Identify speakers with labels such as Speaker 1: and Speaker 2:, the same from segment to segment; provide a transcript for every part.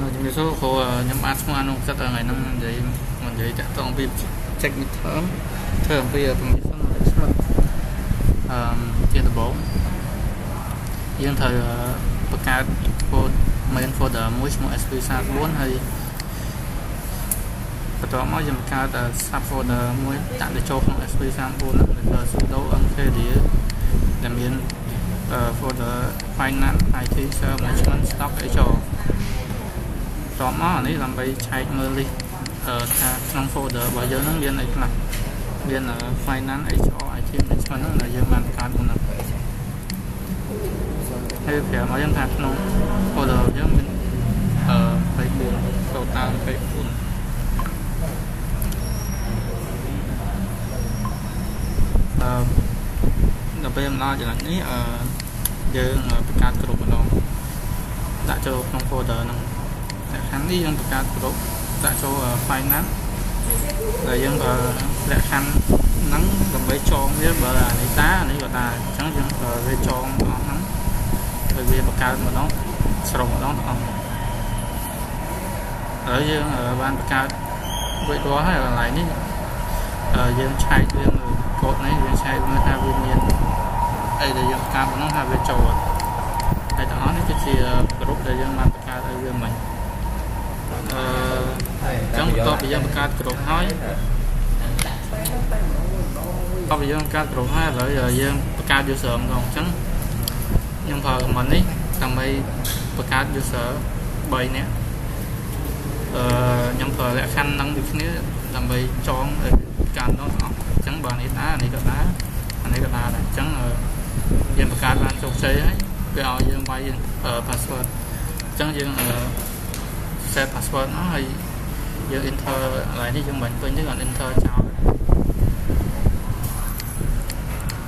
Speaker 1: ជំរាបសួរគ្រូខ្ញុំបានស្គាល់អនុសិទ្ធថ្ងៃហ្នឹងនិយាយតាក់ទងពី check midterm ធ្វើអំពី permission management ជាដំបូងយើងត្រូវបង្កើត main folder មួយឈ្មោះ SP34 ហើយបន្ទាប់មកយើងបង្កើត sub folder មួយដាក់ទៅចូលក្នុង SP34 ហ្នឹងគឺ sudo mkdir ដែលមាន folder finance IT sales management stock HR តមកអានេះដើម្បីឆែកមើល list ថាក្នុង folder របស់យើងហ្នឹងមានអីខ្លះមាន finance HR IT management ហ្នឹងដែលយើងបានបង្កើតមុនហ្នឹងហើយប្រាប់មកយើងថាក្នុង folder យើងមាន24 total 24ដល់ពេលមកដល់ចំណុចនេះយើងបង្កើតក្រុមម្ដងដាក់ចូលក្នុង folder ហ្នឹងលក្ខខណ្ឌនេះយើងបង្កើតក្រុមដាក់ចូល finance ដែលយើងប្រើលក្ខខណ្ឌហ្នឹងដើម្បីចងវាបើអានេះតាអានេះក៏តាអញ្ចឹងយើងវាចងអស់ហ្នឹងហើយវាបង្កើតម្ដងស្រុកម្ដងទាំងអស់ហើយយើងបានបង្កើតរួចរាល់ហើយកន្លែងនេះយើងឆែកវាមើលកូដនេះយើងឆែកមើលថាវាមានអីដែលយើងបង្កើតហ្នឹងថាវាចូលហើយទាំងអស់នេះគឺជាក្រុមដែលយើងបានបង្កើតឲ្យវាមិញអញ្ចឹងបន្ទាប់ពីយើងបង្កើតក្រុមហើយឥឡូវយើងបង្កើត user ម្ដងអញ្ចឹងខ្ញុំប្រើ command នេះដើម្បីបង្កើត user 3នាក់ខ្ញុំប្រើលក្ខខណ្ឌហ្នឹងដូចគ្នាដើម្បីចងការនោះអស់អញ្ចឹងបើនេះតានេះក៏តាអានេះក៏តាដែរអញ្ចឹងយើងបង្កើតបានជោគជ័យហើយវាឲ្យយើងវាយ password អញ្ចឹងយើងset password មកហើយយើង enter កន្លែងនេះយើងបាញ់ពេញទេគាត់ enter ចោល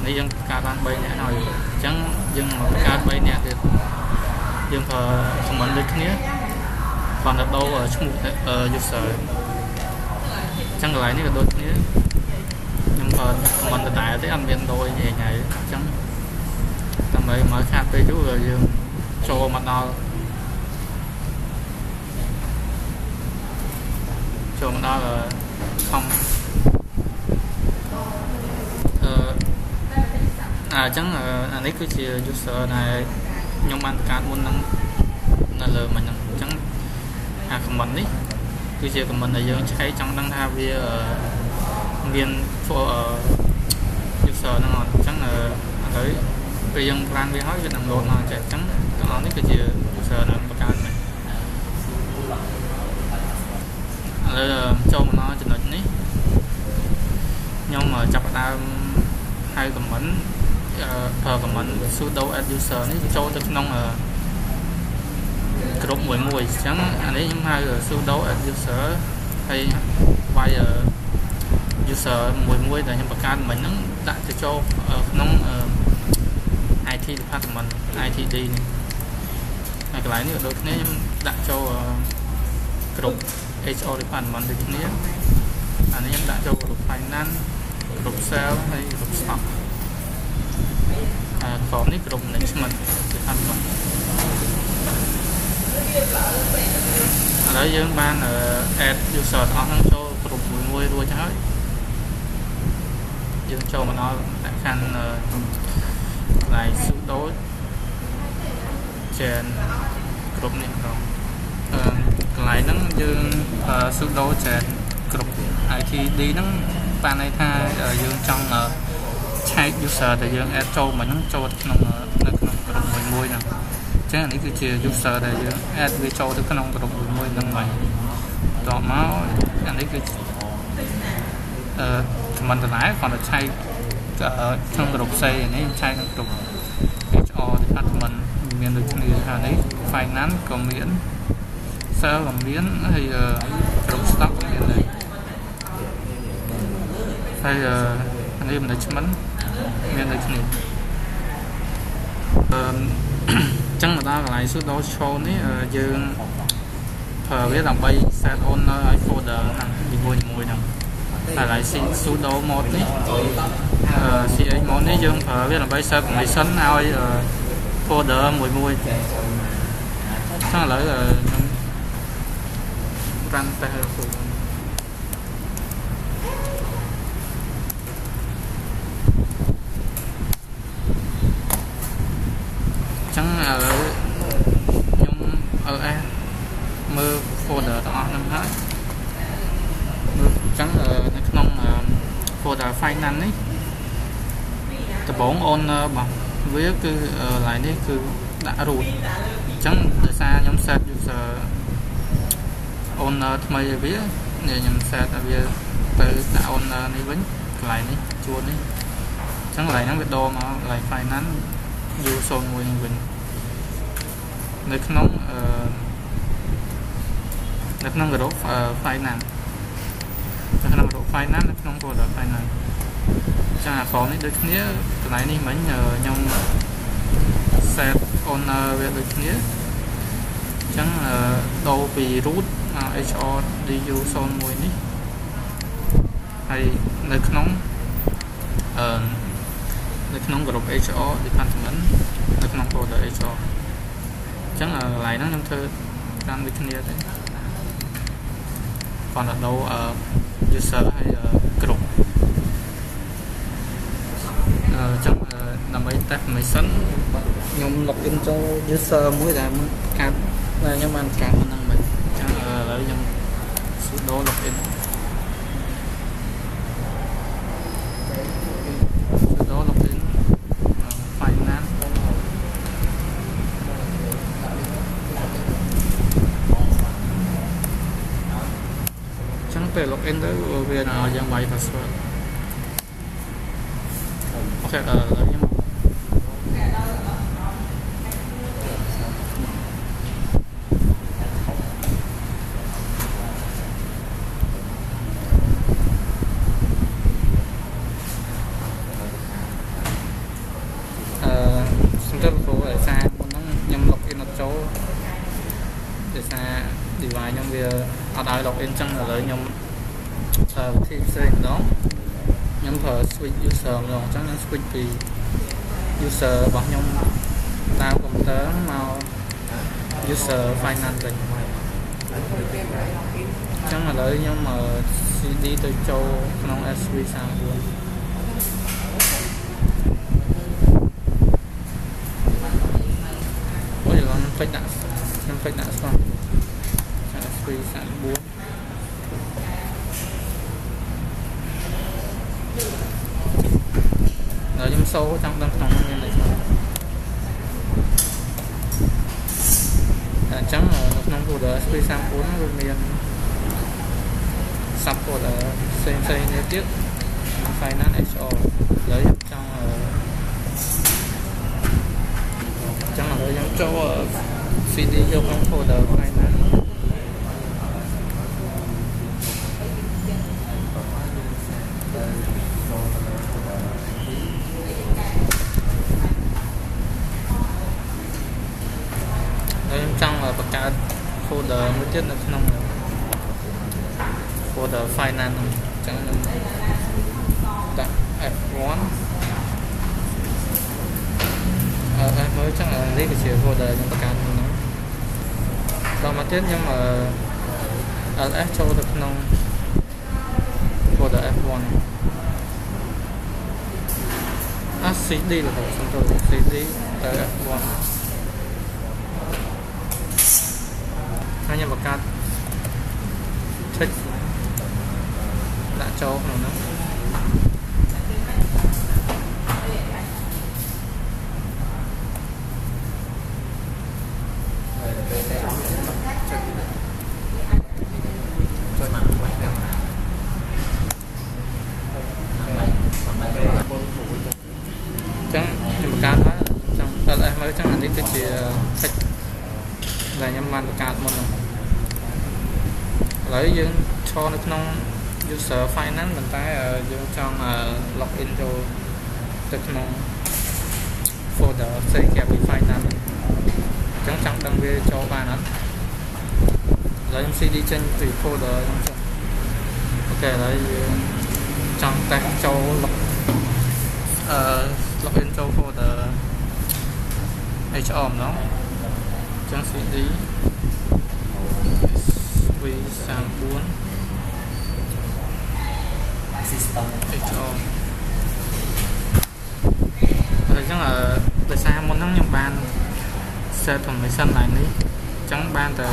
Speaker 1: នេះយើងបង្កើតបាន3នាក់ហើយអញ្ចឹងយើងមកបង្កើត3នាក់ទៀតយើងប្រើ command ដូចគ្នាគាត់ទៅដូរឈ្មោះ user អញ្ចឹងកន្លែងនេះក៏ដូចគ្នាខ្ញុំប្រើ command ដដែលទេអត់មានដូរញ៉ៃញ៉ៃអញ្ចឹងដើម្បីមកខាត់ទៅយូរយើងចូលមកដល់ខំអញ្ចឹងអានេះគឺជា user ដែលខ្ញុំបានបង្កើតមុនហ្នឹងនៅលើមិញហ្នឹងអញ្ចឹងអា command នេះគឺជា command ដែលយើងឆែកចង់ដឹងថាវាមាន user ហ្នឹងអត់អញ្ចឹងឥឡូវពេលយើងplanវាហើយវានឹង load មកចេះអញ្ចឹងទាំងអស់នេះគឺជា user ដែលបង្កើតមិញឥឡូវចូលមកដល់ចំណុចនេះខ្ញុំចាប់ផ្ដើមហៅ command ប្រើ command sudo add user នេះចូលទៅក្នុងក្រុមមួយអញ្ចឹងអានេះខ្ញុំហៅ sudo add user ហើយវាយ user មួយដែលខ្ញុំបង្កើតមិញហ្នឹងដាក់ទៅចូលក្នុង IT department ITD នេះហើយកន្លែងនេះក៏ដូចគ្នាខ្ញុំដាក់ចូលក្រុម HR department ដូចគ្នាអានេះខ្ញុំដាក់ចូលក្រុម finance ក្រុម sales ហើយក្រុម stock ក្រុមនេះក្រុម management department ឥឡូវយើងបាន add user ទាំងអស់ហ្នឹងចូលក្រុមមួយរួចហើយយើងចូលមកដល់លក្ខខណ្ឌកន្លែង sudo change ក្រុមនេះម្ដងកន្លែងហ្នឹងយើង sudo change ក្រុម ITD ហ្នឹងបានន័យថាយើងចង់ឆែក user ដែលយើង add ចូលមកហ្នឹងចូលនៅក្នុងក្រុមមួយហ្នឹងអញ្ចឹងនេះគឺជា user ដែលយើង add វាចូលទៅក្នុងក្រុមមួយហ្នឹងមកតមកអានេះគឺcommand ដដែលគាត់ទៅឆែកក្នុងក្រុមផ្សេងនេះឆែកក្នុងក្រុម HR department មានដូចគ្នាថានេះ finance ក៏មាន sales ក៏មានហើយក្រុម stock ក៏មានដែរហើយនេះ management មានដូចគ្នាចឹងមកដល់កន្លែង sudo show នេះយើងប្រើវាដើម្បី set owner ឲ្យ folder ហ្នឹងពីមួយហ្នឹងតែឡើយ sudo mode នេះCH mode នេះយើងប្រើវាដើម្បី set permission ឲ្យ folder មួយចឹងឥឡូវខ្ញុំ កាន់តែស៊ូចឹងឥឡូវខ្ញុំ LS មើល folder ទាំងអស់ហ្នឹងហើយចឹងនៅក្នុង folder finance នេះដំបូង owner របស់វាគឺ line នេះគឺដាក់ root ចឹងដោយសារខ្ញុំ set user owner ថ្មីឲ្យវានេះខ្ញុំ set ឲ្យវាទៅដាក់ owner នេះវិញកន្លែងនេះជួននេះចឹងកន្លែងហ្នឹងវាដូរមក line finance U01 នេះវិញនៅក្នុងgroup finance នៅក្នុង group finance នៅក្នុង folder finance ចឹងអាក្រុមនេះដូចគ្នាកន្លែងនេះមិញខ្ញុំ set owner វាដូចគ្នាចឹងដូរពី root មក HRDU01 នេះហើយនៅក្នុង group HR department នៅក្នុង folder HR ចឹងកន្លែងហ្នឹងខ្ញុំធ្វើតាមដូចគ្នាទេcòn ở đâu user hay group trong làm mấy test máy sẵn nhung login cho user mới là card là nhưng mà card mình mình chẳng lấy nhung sudo login sudo login finance về login tới về nào dạng bài password ok lấy nhé xong rất là để xa muốn nó nhầm login ở chỗ để xa device nhóm về ở đây login chân là lấy nhóm thì xây đó nhóm thờ switch user rồi chắc chắn switch vì user bọn nhóm tao công tớ mau user finance rồi chắc là lấy nhóm mà CD từ châu trong SV sang luôn ôi là nó fake đã xong SV sang 4 rồi nhóm số trong đăng trong như này trắng là trong folder SP34 nó miền sub folder CNC liên tiếp finance HR lấy trong trắng là lấy nhóm cho CD vô trong folder finance trong là bậc cao folder mới tiết được trong folder finance trong đặt F1 mới chắc là lấy cái chiều folder trong bậc cao nó còn mà tiết nhưng mà LS cho được trong folder F1 CD là phải xong rồi CD tới F1 hanya bakat thích đã cho nào nó chẳng nhưng bakat đó trong LS mới chẳng là đi cái gì thích là nhâm man bakat một lấy dương cho nó trong user finance mình tay dương trong login cho được trong folder xây kẹp với finance chẳng chẳng đăng về cho bài nó lấy CD trên từ folder ok lấy trong tay cho login cho folder HR nó chẳng CD vi sang HO ហើយចឹងដោយសារមុនហ្នឹងខ្ញុំបាន set permission ឡើងនេះចឹងបានតែ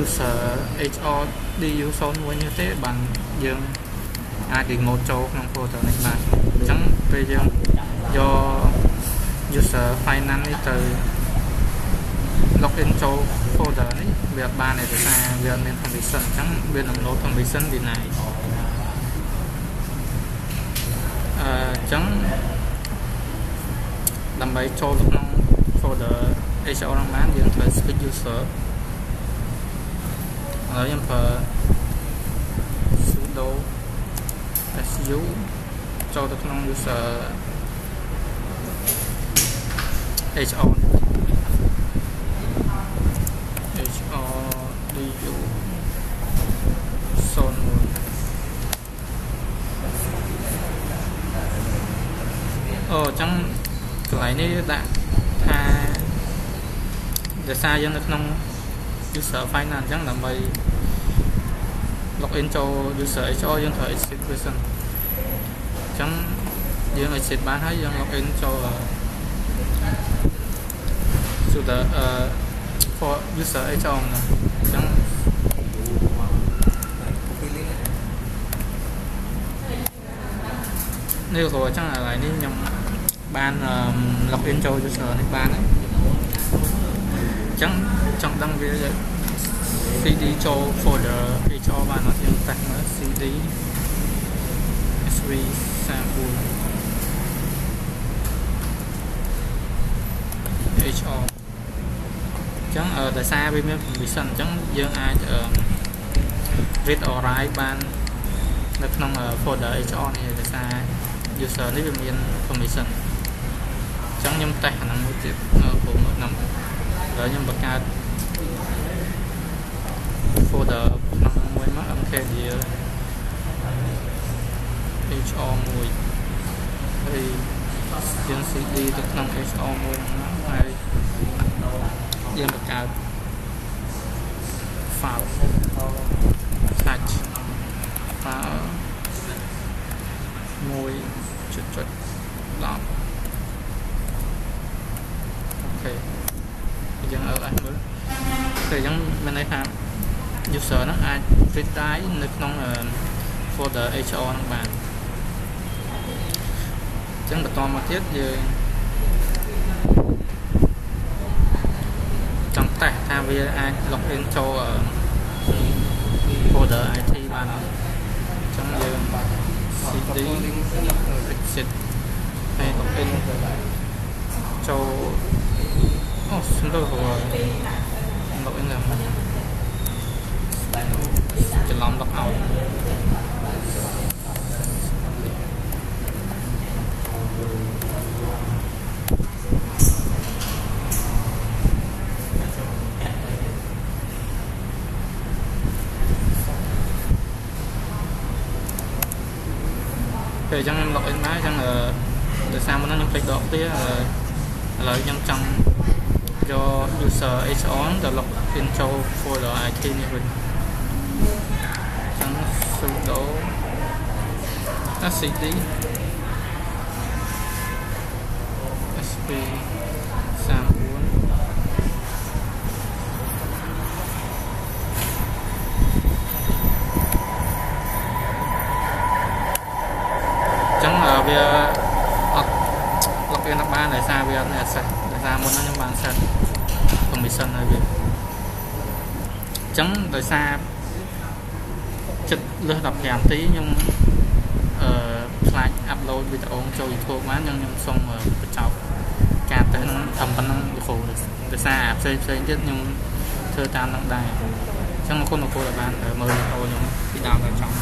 Speaker 1: user HRDU01 នេះទេបានយើងអាច remote ចូលក្នុង folder នេះបានអញ្ចឹងពេលយើងយក user finance នេះទៅ login ចូល folder នេះវាអត់បានទេដោយសារវាអត់មាន permission អញ្ចឹងវានឹង no permission deny អញ្ចឹងដើម្បីចូលទៅក្នុង folder HR ហ្នឹងបានយើងត្រូវ switch user ហើយខ្ញុំប្រើ sudo su ចូលទៅក្នុង user HR HRDU 01អូអញ្ចឹងកន្លែងនេះដាក់ថាដោយសារយើងនៅក្នុង user finance អញ្ចឹងដើម្បី login ចូល user HR យើងត្រូវ exit version អញ្ចឹងយើង exit បានហើយយើង login ចូល sudo for user HR ណាអញ្ចឹងនេះក៏អញ្ចឹងឥឡូវនេះខ្ញុំបាន login ចូល user នេះបានហើយអញ្ចឹងចង់ដឹងវា cd ចូល folder HR បានអត់យើងតេស្តមើល cd sv 34 HR អញ្ចឹងដោយសារវាមាន permission អញ្ចឹងយើងអាច read or write បាននៅក្នុង folder HR នេះដោយសារ user នេះវាមាន permission អញ្ចឹងខ្ញុំតេស្តអាហ្នឹងមួយទៀតព្រមខ្ញុំហើយខ្ញុំបង្កើត folder ក្នុងមួយមក mkdir HR មួយហើយយើង cd ទៅក្នុង HR មួយហ្នឹងហើយយើងបង្កើត file slash file 1.10 អូខេយើងឲ្យមើលតែអញ្ចឹងមានន័យថា user ហ្នឹងអាច read ដែរនៅក្នុង folder HR ហ្នឹងបានអញ្ចឹងបន្តមកទៀតយើងចង់តេស្តថាវាអាច login ចូល folder IT បានអត់អញ្ចឹងយើង cd exit ហើយ login ចូលអូសំដៅហ្នឹង login ឡើងច្រឡំ log out ពេលអញ្ចឹងខ្ញុំ login មកអញ្ចឹងដោយសារមុនហ្នឹងខ្ញុំភ្លេចដកទៀតឥឡូវខ្ញុំចង់យក user HR ទៅ login ចូល folder IT នេះវិញអញ្ចឹង sudo cd sp វាអត់ login បានដោយសារវាអត់មាន access ដោយសារមុនហ្នឹងខ្ញុំបាន set permission ឲ្យវាអញ្ចឹងដោយសារចិត្តលើស 15 នាទីខ្ញុំខ្លាច upload វីដេអូចូល YouTube បានខ្ញុំសូមបញ្ចប់ការតេស្តហ្នឹងត្រឹមប៉ុណ្្នឹងរហូតដោយសារផ្សេងទៀតខ្ញុំធ្វើតាមនឹងដែរអញ្ចឹងអរគុណដែលបានមើលវីដេអូខ្ញុំពីដើមដល់ចប់